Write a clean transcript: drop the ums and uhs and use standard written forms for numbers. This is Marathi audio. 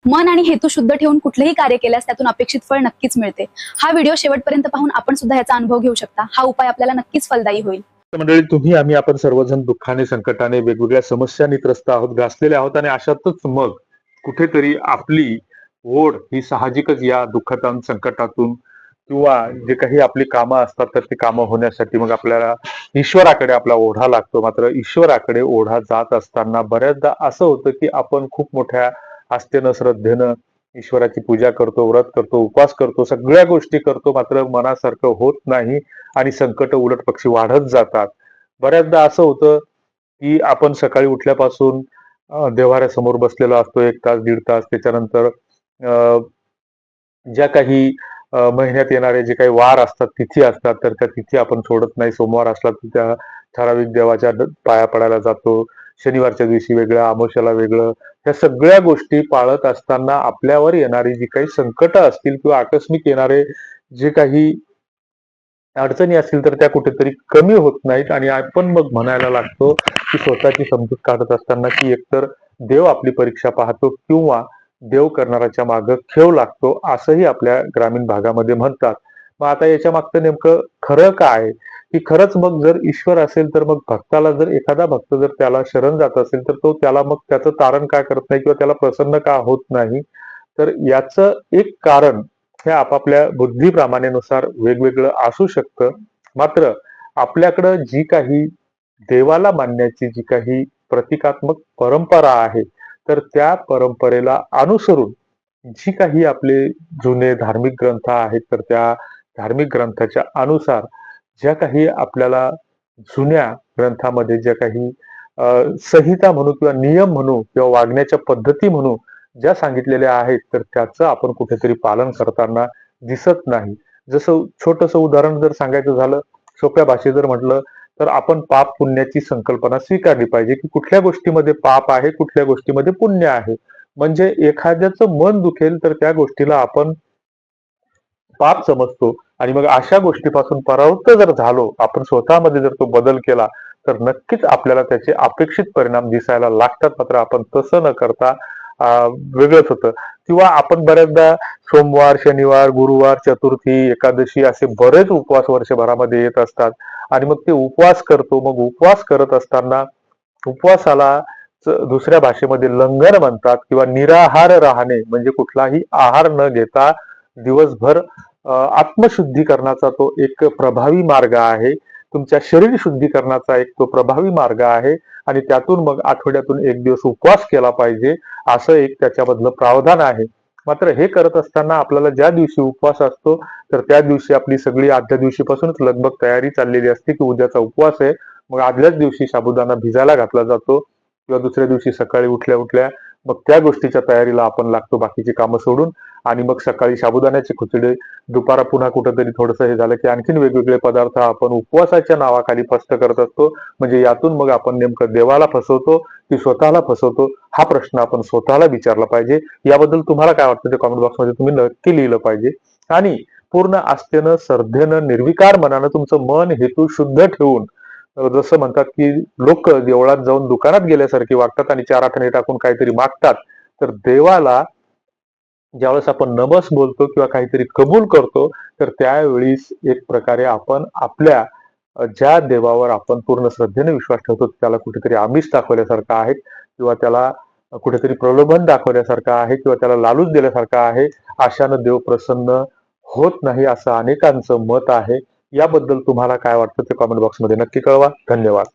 मन आणि हेतू शुद्ध ठेवून कुठलेही कार्य केल्यास त्यातून अपेक्षित फळ नक्कीच मिळते. हा व्हिडिओ शेवटपर्यंत पाहून आपण सुद्धा याचा अनुभव घेऊ शकता. हा उपाय आपल्याला नक्कीच फलदायी होईल. मंडळी, तुम्ही आम्ही आपण सर्वजण दुःखाने संकटाने वेगवेगळ्या समस्यांनी त्रस्त आहोत, ग्रासलेले आहोत आणि अशातच मग कुठेतरी आपली ओढ ही साहजिकच या दुःखातून संकटातून किंवा जे काही आपली कामं असतात तर ती कामं होण्यासाठी मग आपल्याला ईश्वराकडे आपला ओढा लागतो. मात्र ईश्वराकडे ओढा जात असताना बऱ्याचदा असं होतं की आपण खूप मोठ्या आस्थेनं श्रद्धेनं ईश्वराची पूजा करतो, व्रत करतो, उपवास करतो, सगळ्या गोष्टी करतो, मात्र मनासारखं होत नाही आणि संकट उलट पक्षी वाढत जातात. बऱ्याचदा असं होतं की आपण सकाळी उठल्यापासून देव्हाऱ्यासमोर बसलेलो असतो 1 तास 1.5 तास. त्याच्यानंतर ज्या काही महिन्यात येणारे जे काही वार असतात, तिथी असतात, तर त्या तिथी आपण सोडत नाही. सोमवार असला तर त्या ठराविक देवाच्या पाया पडायला जातो. शनिवारच्या दिवशी वेगळं, अमावस्याला वेगळं. ह्या सगळ्या गोष्टी पाळत असताना आपल्यावर येणारी जी काही संकट असतील किंवा आकस्मिक येणारे जे काही अडचणी असतील तर त्या कुठेतरी कमी होत नाहीत आणि आपण मग म्हणायला लागतो की स्वतःची समजूत काढत असताना की एकतर देव आपली परीक्षा पाहतो किंवा देव करणाऱ्याच्या मागे खेळ लागतो, असंही आपल्या ग्रामीण भागामध्ये म्हणतात. मग आता याच्या मागचं नेमकं खरं काय, की खरंच मग जर ईश्वर असेल तर मग भक्ताला, जर एखादा भक्त जर त्याला शरण जात असेल तर तो त्याला मग त्याचं तारण का करत नाही किंवा त्याला प्रसन्न का होत नाही? तर याचं एक कारण हे आपापल्या बुद्धीप्रमाणेनुसार वेगवेगळं असू शकतं. मात्र आपल्याकडं जी काही देवाला मानण्याची जी काही प्रतिकात्मक परंपरा आहे, तर त्या परंपरेला अनुसरून जी काही आपले जुने धार्मिक ग्रंथ आहेत, तर त्या धार्मिक ग्रंथाच्या अनुसार ज्या काही आपल्याला जुन्या ग्रंथामध्ये ज्या काही संहिता म्हणू किंवा नियम म्हणू किंवा वागण्याच्या पद्धती म्हणू ज्या सांगितलेल्या आहेत, तर त्याचं आपण कुठेतरी पालन करताना दिसत नाही. जसं छोटंसं उदाहरण जर सांगायचं झालं, सोप्या भाषेत जर म्हटलं, तर आपण पाप पुण्याची संकल्पना स्वीकारली पाहिजे, की कुठल्या गोष्टीमध्ये पाप आहे, कुठल्या गोष्टीमध्ये पुण्य आहे. म्हणजे एखाद्याचं मन दुखेल तर त्या गोष्टीला आपण पाप समजतो आणि मग अशा गोष्टीपासून परावृत्त जर झालो, आपण स्वतःमध्ये जर तो बदल केला, तर नक्कीच आपल्याला त्याचे अपेक्षित परिणाम दिसायला लागतात. मात्र आपण तसं न करता वेगळंच होतं. किंवा आपण बऱ्याचदा सोमवार, शनिवार, गुरुवार, चतुर्थी, एकादशी असे बरेच उपवास वर्षभरामध्ये येत असतात आणि मग ते उपवास करतो. मग उपवास करत असताना उपवासाला दुसऱ्या भाषेमध्ये लंगर म्हणतात किंवा निराहार राहणे, म्हणजे कुठलाही आहार न घेता दिवसभर आत्मशुद्धीकरणाचा तो एक प्रभावी मार्ग आहे. तुमच्या शरीर शुद्धीकरणाचा एक तो प्रभावी मार्ग आहे आणि त्यातून मग आठवड्यातून 1 दिवस उपवास केला पाहिजे, असं एक त्याच्यामधलं प्रावधान आहे. मात्र हे करत असताना आपल्याला ज्या दिवशी उपवास असतो, तर त्या दिवशी आपली सगळी आदल्या दिवशीपासूनच लगबग तयारी चाललेली असते की उद्याचा उपवास आहे. मग आदल्याच दिवशी साबुदाणा भिजायला घातला जातो किंवा दुसऱ्या दिवशी सकाळी उठल्या उठल्या मग त्या गोष्टीच्या तयारीला आपण लागतो, बाकीची कामं सोडून. आणि मग सकाळी साबुदाण्याची खिचडी, दुपारा पुन्हा कुठंतरी थोडंसं हे झालं की आणखीन वेगवेगळे पदार्थ आपण उपवासाच्या नावाखाली फस्त करत असतो. म्हणजे यातून मग आपण नेमकं देवाला फसवतो की स्वतःला फसवतो, हा प्रश्न आपण स्वतःला विचारला पाहिजे. याबद्दल तुम्हाला काय वाटतं ते कमेंट बॉक्समध्ये तुम्ही नक्की लिहिलं पाहिजे. आणि पूर्ण आस्थेनं, श्रद्धेनं, निर्विकार मनानं तुमचं मन हेतू शुद्ध ठेवून, जसं म्हणतात की लोक देवळात जाऊन दुकानात गेल्यासारखी वागतात आणि 4 आठवणे टाकून काहीतरी मागतात, तर देवाला ज्यावेळेस आपण नमस बोलतो किंवा काहीतरी कबूल करतो, तर त्यावेळीस एक प्रकारे आपण आपल्या ज्या देवावर आपण पूर्ण श्रद्धेने विश्वास ठेवतो त्याला कुठेतरी आमिष दाखवल्यासारखं आहे किंवा त्याला कुठेतरी प्रलोभन दाखवल्यासारखं आहे किंवा त्याला लालूच दिल्यासारखं आहे. अशानं देव प्रसन्न होत नाही, असं अनेकांचं मत आहे. याबद्दल तुम्हाला काय वाटतं ते कमेंट बॉक्समध्ये नक्की कळवा. धन्यवाद.